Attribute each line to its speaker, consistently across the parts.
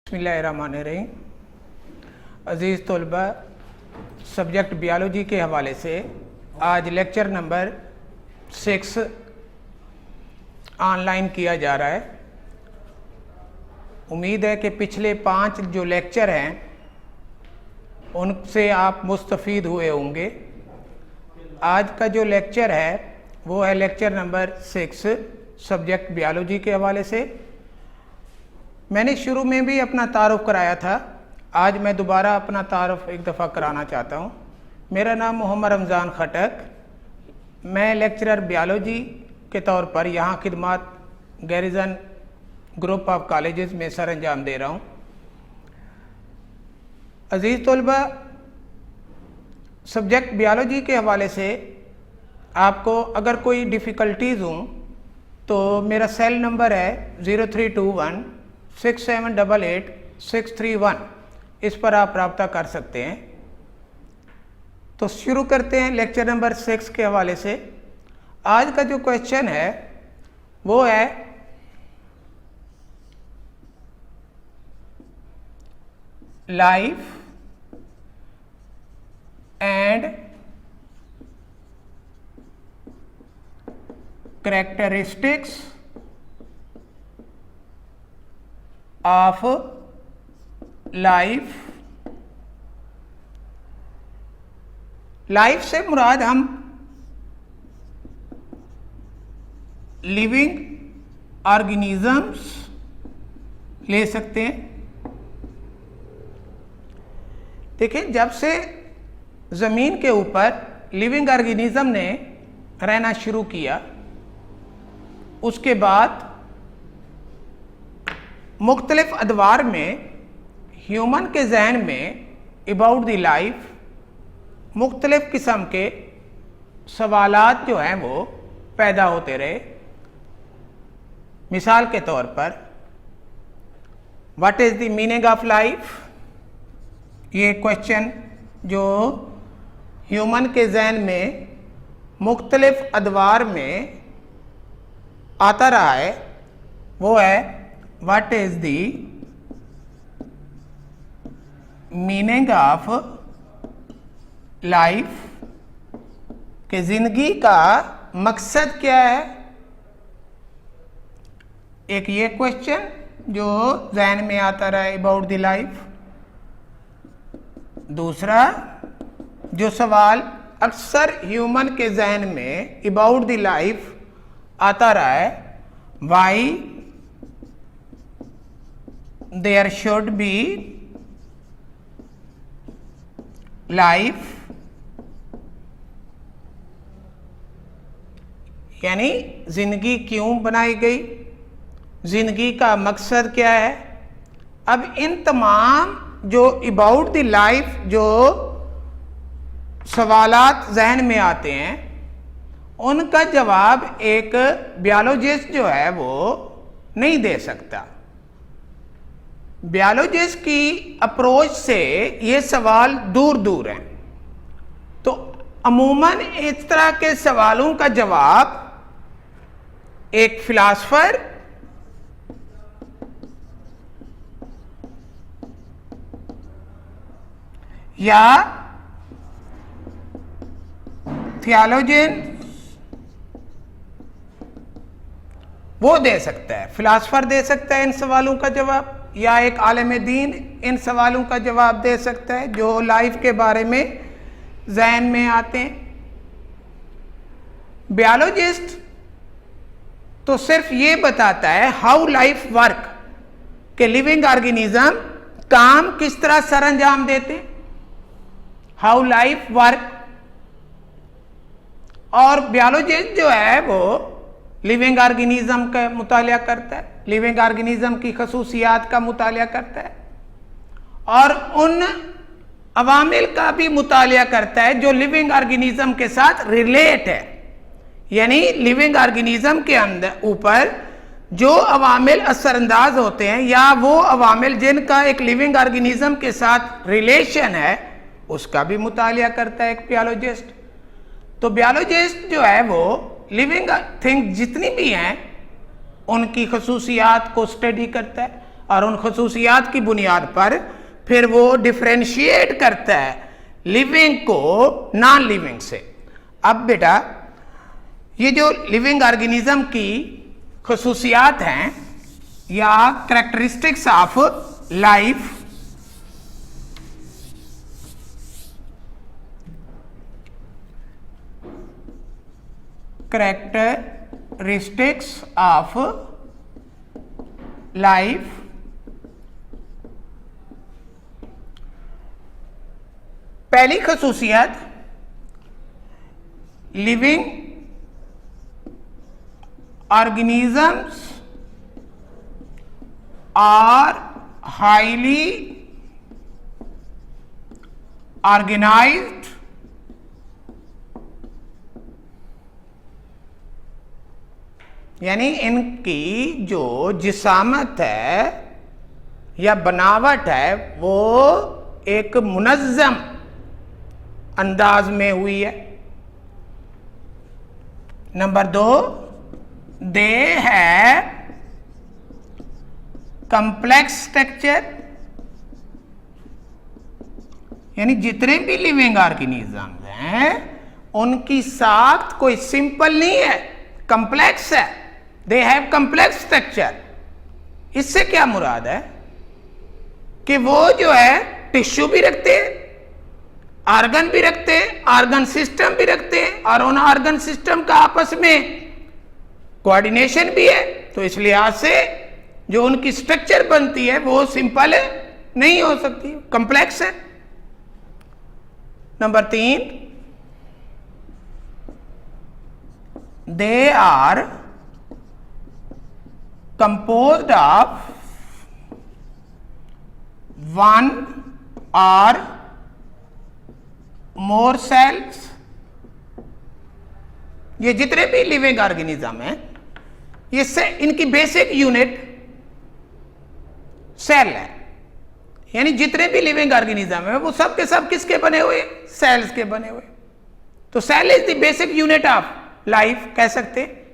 Speaker 1: बिस्मिल्लाहिर्रहमानिर्रहीम। अज़ीज़ तलबा, subject biology के हवाले से आज लेक्चर नंबर 6 ऑनलाइन किया जा रहा है। उम्मीद है कि पिछले 5 जो लेक्चर हैं उनसे आप मुस्तफ़ीद हुए होंगे। आज का जो लेक्चर है वो है लेक्चर नंबर 6 सब्जेक्ट बियोलॉजी के हवाले से। मैंने शुरू में भी अपना तारुफ कराया था, आज मैं दोबारा अपना तारुफ एक दफ़ा कराना चाहता हूँ। मेरा नाम मोहम्मद रमज़ान खटक, मैं लेक्चरर बियोलॉजी के तौर पर यहाँ खिदमत गैरिजन ग्रुप ऑफ कॉलेजेस में सर अंजाम दे रहा हूँ। अज़ीज़ तलबा, सब्जेक्ट बियोलॉजी के हवाले से आपको अगर कोई डिफ़िकल्टीज़ हों तो मेरा सेल नंबर है 03216788 इस पर आप रब्ता कर सकते हैं। तो शुरू करते हैं लेक्चर नंबर 6 के हवाले से। आज का जो क्वेश्चन है वो है life and characteristics of life. Life से मुराद हम लिविंग ऑर्गेनिजम्स ले सकते हैं। देखिए, जब से ज़मीन के ऊपर लिविंग ऑर्गेनिज्म ने रहना शुरू किया उसके बाद मुख्तलिफ अदवार में ह्यूमन के जहन में अबाउट द लाइफ मुख्तलिफ किस्म के सवालात जो हैं वो पैदा होते रहे। मिसाल के तौर पर what is the meaning of life, ये क्वेश्चन जो ह्यूमन के जहन में मुख्तलिफ अदवार में आता रहा है वो है what is the meaning of life, कि जिंदगी का मकसद क्या है। एक ये क्वेश्चन जो जहन में आता रहा है अबाउट द लाइफ। दूसरा जो सवाल अक्सर ह्यूमन के जहन में अबाउट द लाइफ आता रहा है, why there should be life, यानी जिंदगी क्यों बनाई गई, जिंदगी का मकसद क्या है। अब इन तमाम जो अबाउट द लाइफ जो सवालात जहन में आते हैं उनका जवाब एक बियोलॉजिस्ट जो है वो नहीं दे सकता। बियोलॉजिस्ट की अप्रोच से ये सवाल दूर दूर हैं। तो अमूमन इस तरह के सवालों का जवाब एक फिलासफर या थियोलॉजियन वो दे सकता है। फिलासफर दे सकता है इन सवालों का जवाब, या एक आलिम दीन इन सवालों का जवाब दे सकता है जो लाइफ के बारे में जहन में आते हैं। बियोलॉजिस्ट तो सिर्फ ये बताता है हाउ लाइफ वर्क, के लिविंग ऑर्गेनिज्म काम किस तरह सर अंजाम देते हैं, हाउ लाइफ वर्क। और बियोलॉजिस्ट जो है वो लिविंग ऑर्गेनिज्म का मुतालिया करता है, लिविंग ऑर्गेनिज्म की खसूसियात का मुतालिया करता है और उन अवामिल का भी मुतालिया करता है जो लिविंग ऑर्गेनिज्म के साथ रिलेट है। यानी लिविंग ऑर्गेनिज्म के अंदर ऊपर जो अवामिल असरअंदाज होते हैं या वो अवामिल जिनका एक लिविंग ऑर्गेनिज्म के साथ रिलेशन है उसका भी मुतालिया करता है एक बियोलॉजिस्ट। तो बियोलॉजिस्ट जो है वो लिविंग थिंग जितनी भी हैं उनकी खसूसियात को स्टडी करता है। और उन खसूसियात की बुनियाद पर फिर वो डिफ्रेंशिएट करता है लिविंग को नॉन लिविंग से। अब बेटा ये जो लिविंग ऑर्गेनिज्म की खसूसियात हैं या characteristics of life, characteristics of life, पहली खसूसियत living organisms are highly organised यानी इनकी जो जिसामत है या बनावट है वो एक मुनज़्ज़म अंदाज में हुई है। नंबर 2, दे है कंप्लेक्स स्ट्रक्चर, यानी जितने भी लिविंग ऑर्गेनिज्म हैं उनकी साख्त कोई सिंपल नहीं है, कंप्लेक्स है। They have complex structure. इससे क्या मुराद है कि वो जो है टिश्यू भी रखते हैं, ऑर्गन भी रखते हैं, ऑर्गन सिस्टम भी रखते हैं, और उन ऑर्गन सिस्टम का आपस में कोऑर्डिनेशन भी है। तो इस लिहाज से जो उनकी स्ट्रक्चर बनती है वो सिंपल है, नहीं हो सकती, कंप्लेक्स है। Number 3, they are composed of one or more cells। ये जितने भी लिविंग ऑर्गेनिज्म हैं ये से इनकी बेसिक यूनिट सेल है, यानी जितने भी लिविंग ऑर्गेनिज्म है वो सब के सब किसके बने हुए, सेल्स के बने हुए। तो cell is the basic unit of life कह सकते हैं।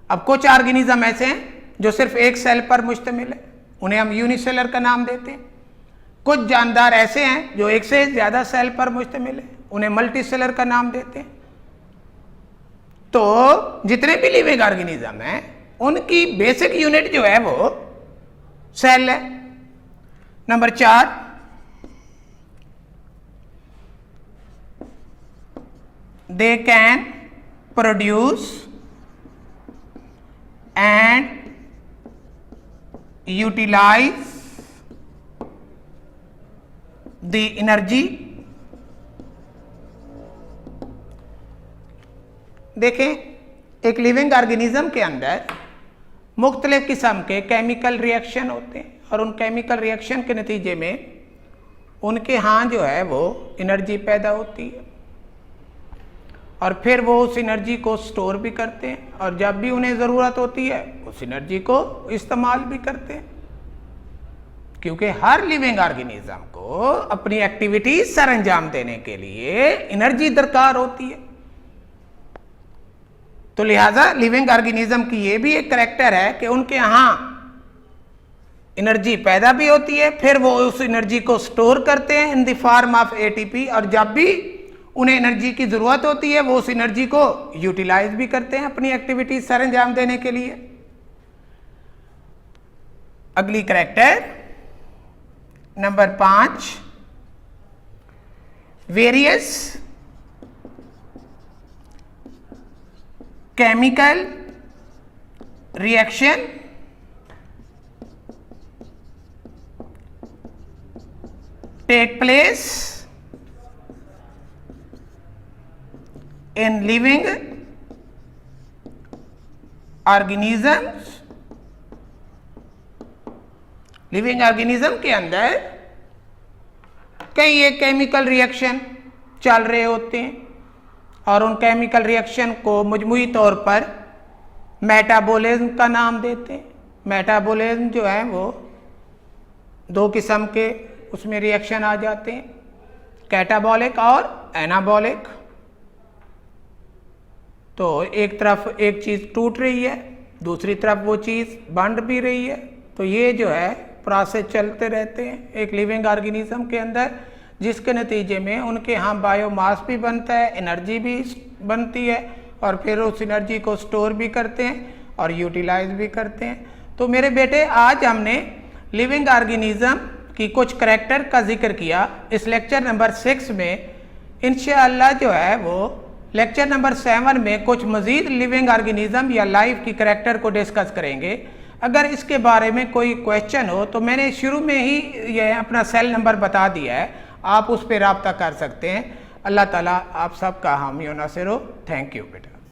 Speaker 1: अब कुछ ऑर्गेनिज्म ऐसे हैं जो सिर्फ एक सेल पर मुश्तमिल है, उन्हें हम यूनिसेलर का नाम देते हैं। कुछ जानदार ऐसे हैं जो एक से ज्यादा सेल पर मुश्तमिल है, उन्हें मल्टीसेलर का नाम देते हैं। तो जितने भी लिविंग ऑर्गेनिज्म हैं उनकी बेसिक यूनिट जो है वो सेल है। Number 4, they can produce and utilize the energy। देखें, एक लिविंग ऑर्गेनिज्म के अंदर मुख्तलिफ किस्म के केमिकल रिएक्शन होते हैं और उन केमिकल रिएक्शन के नतीजे में उनके यहाँ जो है वो एनर्जी पैदा होती है और फिर वो उस एनर्जी को स्टोर भी करते हैं और जब भी उन्हें ज़रूरत होती है उस एनर्जी को इस्तेमाल भी करते हैं, क्योंकि हर लिविंग ऑर्गेनिज्म को अपनी एक्टिविटीज सर अंजाम देने के लिए एनर्जी दरकार होती है। तो लिहाजा लिविंग ऑर्गेनिज्म की ये भी एक करैक्टर है कि उनके यहाँ एनर्जी पैदा भी होती है, फिर वो उस एनर्जी को स्टोर करते हैं in the form of ATP, और जब भी उन्हें एनर्जी की जरूरत होती है वो उस एनर्जी को यूटिलाइज भी करते हैं अपनी एक्टिविटीज सर अंजाम देने के लिए। अगली character number 5, various chemical reaction take place in living organisms। Living organism के अंदर कई एक केमिकल रिएक्शन चल रहे होते हैं और उन केमिकल रिएक्शन को मजमूई तौर पर मेटाबॉलिज्म का नाम देते हैं। मेटाबॉलिज्म जो है वो 2 किस्म के उसमें रिएक्शन आ जाते हैं, कैटाबॉलिक और एनाबॉलिक। तो एक तरफ एक चीज टूट रही है, दूसरी तरफ वो चीज बन भी रही है, तो ये जो है प्रोसेस चलते रहते हैं एक लिविंग ऑर्गेनिज्म के अंदर, जिसके नतीजे में उनके यहाँ बायोमास भी बनता है, एनर्जी भी बनती है, और फिर उस एनर्जी को स्टोर भी करते हैं और यूटिलाइज भी करते हैं। तो मेरे बेटे, आज हमने लिविंग ऑर्गेनिज्म की कुछ करैक्टर का जिक्र किया इस लेक्चर नंबर 6 में। इंशाअल्लाह जो है वो लेक्चर नंबर 7 में कुछ मज़ीद लिविंग ऑर्गेनिज्म या लाइफ की करैक्टर को डिस्कस करेंगे। अगर इसके बारे में कोई क्वेश्चन हो तो मैंने शुरू में ही ये अपना सेल नंबर बता दिया है, आप उस पर रब्ता कर सकते हैं। अल्लाह ताला आप सबका हामी और नासिर हो। थैंक यू बेटा।